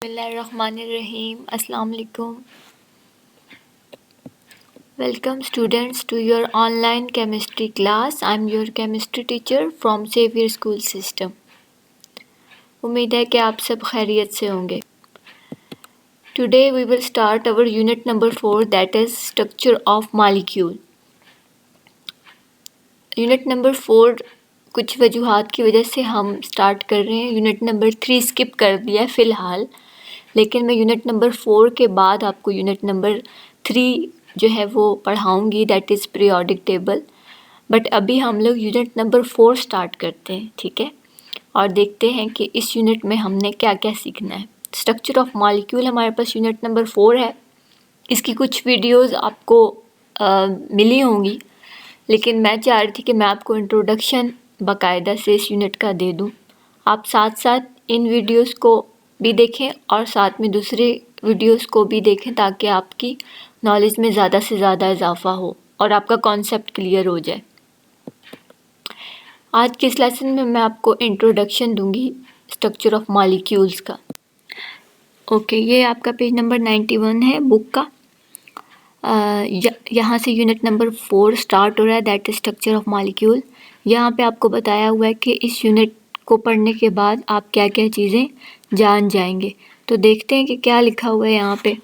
Bismillahirrahmanirrahim. Assalamu alaikum. Welcome students to your online chemistry class. I'm your chemistry teacher from Xavier School System. उम्मीद है कि आप सब खैरियत से होंगे. Today we will start our unit number 4, that is structure of molecule. Unit number 4 कुछ वजूहात की वजह से हम स्टार्ट कर रहे हैं. यूनिट नंबर 3 स्किप कर दिया है फ़िलहाल, लेकिन मैं यूनिट नंबर 4 के बाद आपको यूनिट नंबर 3 जो है वो पढ़ाऊँगी, that is periodic table. But अभी हम लोग यूनिट नंबर 4 स्टार्ट करते हैं, ठीक है, और देखते हैं कि इस यूनिट में हमने क्या क्या सीखना है. स्ट्रक्चर ऑफ मॉलिक्यूल हमारे पास यूनिट नंबर 4 है. इसकी कुछ वीडियोज़ आपको मिली होंगी, लेकिन मैं चाह रही थी कि मैं आपको इंट्रोडक्शन बाकायदा से इस यूनिट का दे दूं. आप साथ साथ इन वीडियोस को भी देखें और साथ में दूसरे वीडियोस को भी देखें, ताकि आपकी नॉलेज में ज़्यादा से ज़्यादा इजाफा हो और आपका कॉन्सेप्ट क्लियर हो जाए. आज के इस लेसन में मैं आपको इंट्रोडक्शन दूंगी स्ट्रक्चर ऑफ मॉलिक्यूल्स का. ओके, ये आपका पेज नंबर 91 है बुक का. यहाँ से यूनिट नंबर 4 स्टार्ट हो रहा है, that is structure of molecule. यहाँ पे आपको बताया हुआ है कि इस यूनिट को पढ़ने के बाद आप क्या क्या चीज़ें जान जाएंगे. तो देखते हैं कि क्या लिखा हुआ है यहाँ पे.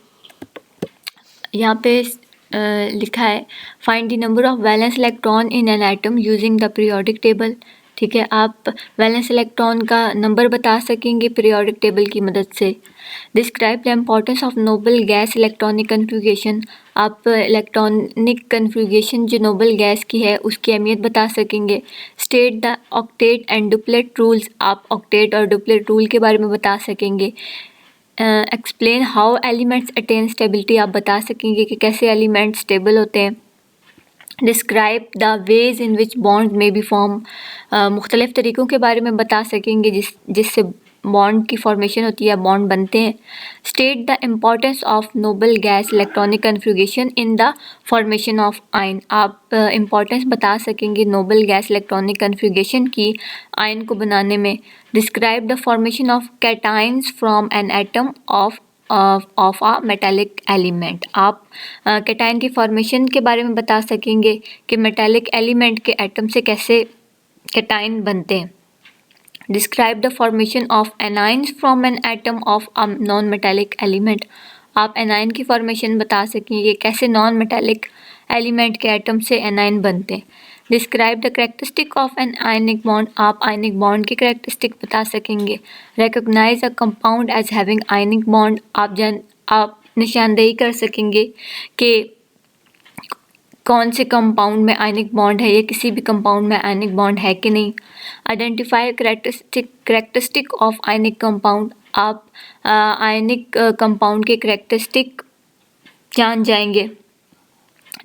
लिखा है find the number of valence electron in an atom using the periodic table. ठीक है, आप वैलेंस इलेक्ट्रॉन का नंबर बता सकेंगे पीरियोडिक टेबल की मदद से. Describe the importance of noble gas electronic configuration. आप इलेक्ट्रॉनिक कन्फ्यूगेशन जो नोबल गैस की है उसकी अहमियत बता सकेंगे. State the octet and duplet rules. आप ऑक्टेट और डुप्लेट रूल के बारे में बता सकेंगे. Explain how elements attain stability. आप बता सकेंगे कि कैसे एलिमेंट्स स्टेबल होते हैं. Describe the ways in which bond may be form. मुख्तलिफ़ तरीक़ों के बारे में बता सकेंगे जिससे बॉन्ड की फॉर्मेशन होती है, बॉन्ड बनते हैं. State the importance of noble gas electronic configuration in the formation of ion. आप इम्पोर्टेंस बता सकेंगे नोबल गैस इलेक्ट्रॉनिक कन्फ्यूगेशन की आयन को बनाने में. Describe the formation of cations from an atom of a metallic element. आप cation की formation के बारे में बता सकेंगे कि मेटालिक एलिमेंट के एटम से कैसे कैटाइन बनते हैं. Describe the formation of anions from an atom of a non metallic element. आप एनाइन की फॉर्मेशन बता सकेंगे कैसे नॉन मेटालिक एलिमेंट के एटम से एनाइन बनते हैं. Describe the characteristic of an ionic bond. आप आयनिक बॉन्ड की करेक्टरिस्टिक बता सकेंगे. Recognise a compound as having ionic bond. आप निशानदेही कर सकेंगे कि कौन से कंपाउंड में आयनिक बॉन्ड है या किसी भी कंपाउंड में आयनिक बॉन्ड है कि नहीं. Identify characteristic of ionic compound. आप आयनिक कंपाउंड के करेक्टरिस्टिक जान जाएंगे.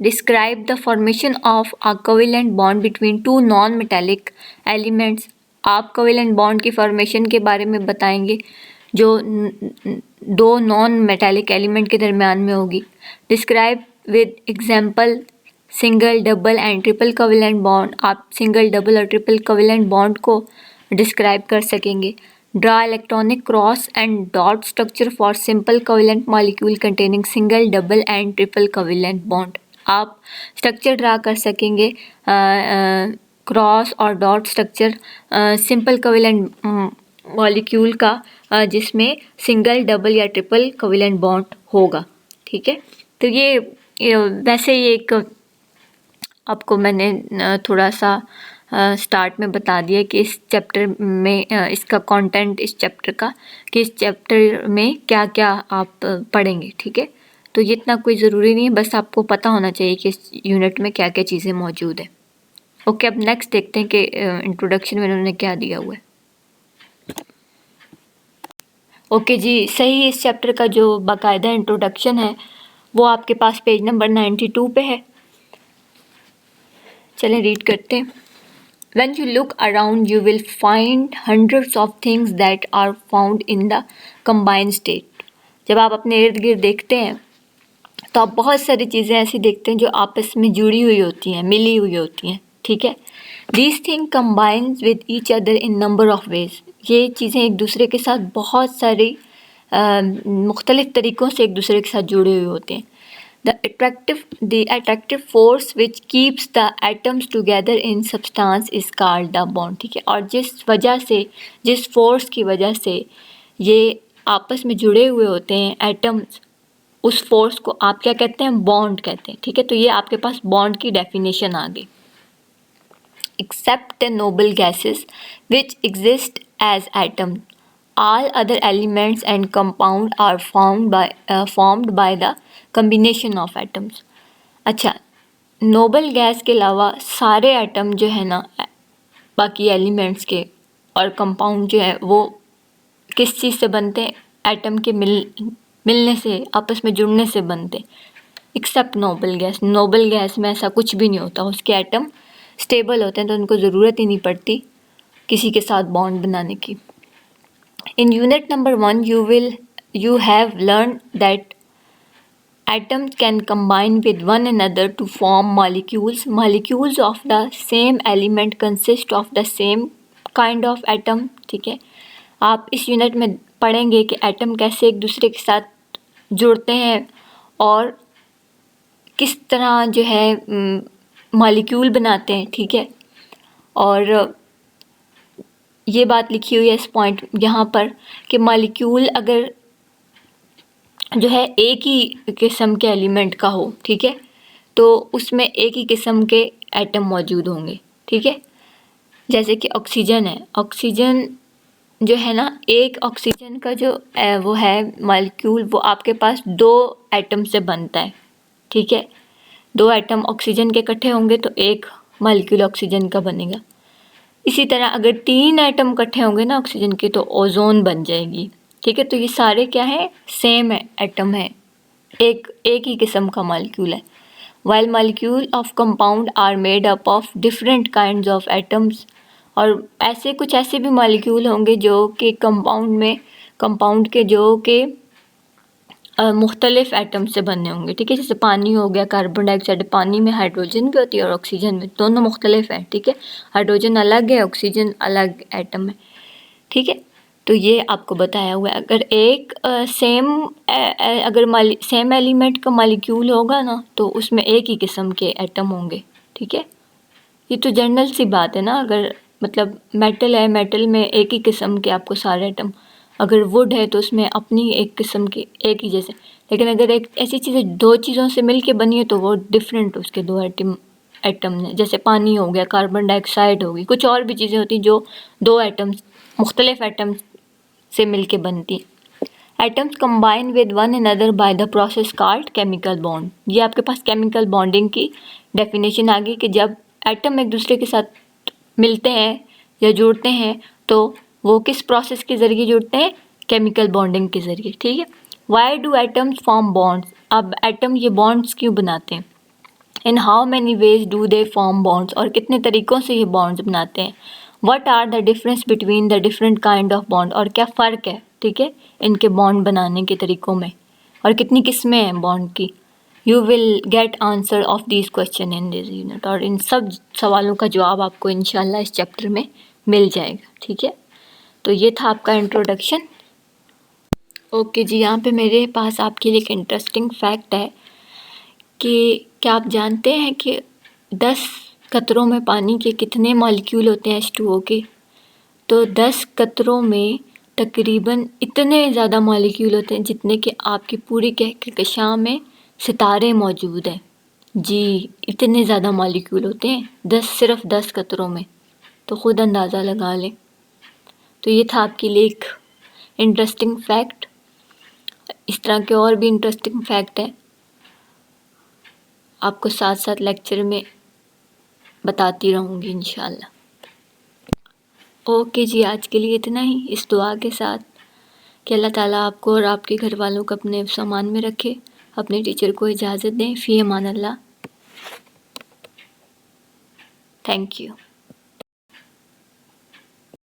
Describe the formation of a covalent bond between two non metallic elements. आप कोवेलेंट बॉन्ड की फॉर्मेशन के बारे में बताएंगे जो दो नॉन मेटालिक एलिमेंट के दरमियान में होगी. Describe with example single, double and triple covalent bond. आप सिंगल, डबल और ट्रिपल कोवेलेंट बॉन्ड को डिस्क्राइब कर सकेंगे. Draw electronic cross and dot structure for simple covalent molecule containing single, double and triple covalent bond. आप structure draw कर सकेंगे cross और dot structure simple covalent molecule का जिसमें सिंगल, डबल या ट्रिपल कोवेलेंट बॉन्ड होगा. ठीक है, तो ये वैसे ही एक आपको मैंने थोड़ा सा स्टार्ट में बता दिया कि इस चैप्टर में इसका कंटेंट इस चैप्टर का कि इस चैप्टर में क्या क्या आप पढ़ेंगे. ठीक है, तो ये इतना कोई ज़रूरी नहीं है, बस आपको पता होना चाहिए कि इस यूनिट में क्या क्या चीज़ें मौजूद हैं. ओके, अब नेक्स्ट देखते हैं कि इंट्रोडक्शन में उन्होंने क्या दिया हुआ है. ओके जी, सही. इस चैप्टर का जो बाकायदा इंट्रोडक्शन है वो आपके पास पेज नंबर 92 पे है. चलें रीड करते हैं. When you look around, you will find hundreds of things that are found in the combined state. जब आप अपने इर्द गिर्द देखते हैं तो आप बहुत सारी चीज़ें ऐसी देखते हैं जो आपस में जुड़ी हुई होती हैं, मिली हुई होती हैं. ठीक है, These things combine with each other in number of ways. ये चीज़ें एक दूसरे के साथ बहुत सारी मुख्तलिफ़ तरीक़ों से एक दूसरे के साथ जुड़े हुए होते हैं। The attractive force which keeps the atoms together in substance is called the bond। ठीक है, और जिस फोर्स की वजह से ये आपस में जुड़े हुए होते हैं एटम्स, उस फोर्स को आप क्या कहते हैं? बॉन्ड कहते हैं। ठीक है, तो ये आपके पास बॉन्ड की डेफिनेशन आ गई। Except the noble gases which exist as atoms, all other elements and compound are formed by the combination of atoms। अच्छा, नोबल गैस के अलावा सारे एटम जो है ना, बाकी एलिमेंट्स के और कंपाउंड जो है वो किस चीज़ से बनते हैं? एटम के मिलने से, आपस में जुड़ने से बनते। Except noble gas, noble gas में ऐसा कुछ भी नहीं होता, उसके एटम स्टेबल होते हैं तो उनको ज़रूरत ही नहीं पड़ती किसी के साथ बॉन्ड बनाने की। In unit number 1 you have learned that atoms can combine with one another to form molecules। Molecules of the same element consist of the same kind of atom। ठीक है, आप इस यूनिट में पढ़ेंगे कि एटम कैसे एक दूसरे के साथ जुड़ते हैं और किस तरह जो है मॉलिक्यूल बनाते हैं। ठीक है, और ये बात लिखी हुई है इस पॉइंट यहाँ पर कि मॉलिक्यूल अगर जो है एक ही किस्म के एलिमेंट का हो, ठीक है, तो उसमें एक ही किस्म के एटम मौजूद होंगे। ठीक है, जैसे कि ऑक्सीजन है, ऑक्सीजन जो है ना, एक ऑक्सीजन का जो वो है मॉलिक्यूल, वो आपके पास 2 एटम से बनता है। ठीक है, 2 एटम ऑक्सीजन के इकट्ठे होंगे तो एक मॉलिक्यूल ऑक्सीजन का बनेगा। इसी तरह अगर 3 एटम इकट्ठे होंगे ना ऑक्सीजन के तो ओजोन बन जाएगी। ठीक है, तो ये सारे क्या है? सेम है, एटम है, एक ही किस्म का मॉलिक्यूल है। While molecule of compound are made up of different kinds of atoms. और कुछ ऐसे भी मॉलिक्यूल होंगे जो कि कंपाउंड के जो कि मुख्तलिफ़ एटम से बने होंगे। ठीक है, जैसे पानी हो गया, कार्बन डाइऑक्साइड, पानी में हाइड्रोजन भी होती है और ऑक्सीजन में, दोनों मुख्तलिफ़ है। ठीक है, हाइड्रोजन अलग है, ऑक्सीजन अलग एटम है। ठीक है, तो ये आपको बताया हुआ है। अगर एक सेम एलिमेंट का मॉलिक्यूल होगा ना तो उसमें एक ही किस्म के एटम होंगे। ठीक है, ये तो जनरल सी बात है ना। अगर मतलब मेटल है, मेटल में एक ही किस्म के आपको सारे एटम, अगर वुड है तो उसमें अपनी एक किस्म की एक ही जैसे, लेकिन अगर एक ऐसी चीज़ें 2 चीज़ों से मिल के बनी है तो वो डिफरेंट उसके 2 एटम ने, जैसे पानी हो गया, कार्बन डाइऑक्साइड होगी, कुछ और भी चीज़ें होती जो 2 एटम्स मुख्तलिफ एटम्स से मिल के बनती। Atoms combine with one another by the process called chemical bond. ये आपके पास केमिकल बॉन्डिंग की डेफिनेशन आ गई कि जब एटम एक दूसरे के साथ मिलते हैं या जुड़ते हैं तो वो किस प्रोसेस के ज़रिए जुड़ते हैं? केमिकल बॉन्डिंग के ज़रिए। ठीक है, why do atoms form bonds? अब एटम ये बॉन्ड्स क्यों बनाते हैं? In how many ways do they form bonds? और कितने तरीक़ों से ये बॉन्ड्स बनाते हैं? What are the difference between the different kind of bond? और क्या फ़र्क है, ठीक है, इनके बॉन्ड बनाने के तरीक़ों में, और कितनी किस्में हैं बॉन्ड की? You will get answer of this question in this unit. और इन सब सवालों का जवाब आपको इंशाल्लाह इस चैप्टर में मिल जाएगा। ठीक है, तो ये था आपका इंट्रोडक्शन। ओके जी, यहाँ पे मेरे पास आपके लिए एक इंटरेस्टिंग फैक्ट है कि क्या आप जानते हैं कि 10 कतरों में पानी के कितने मॉलिक्यूल होते हैं H2O के? तो 10 कतरों में तकरीबन इतने ज़्यादा मॉलिक्यूल होते हैं जितने कि आपकी पूरी कहकशां में सितारे मौजूद हैं। जी, इतने ज़्यादा मॉलिक्यूल होते हैं सिर्फ 10 कतरों में, तो ख़ुद अंदाज़ा लगा लें। तो ये था आपके लिए एक इंटरेस्टिंग फैक्ट। इस तरह के और भी इंटरेस्टिंग फैक्ट हैं, आपको साथ साथ लेक्चर में बताती रहूँगी इंशाल्लाह। ओके जी, आज के लिए इतना ही, इस दुआ के साथ कि अल्लाह ताला आपको और आपके घर वालों को अपने सामान में रखे। अपने टीचर को इजाज़त दें। फ़ी अमान अल्लाह। Thank you.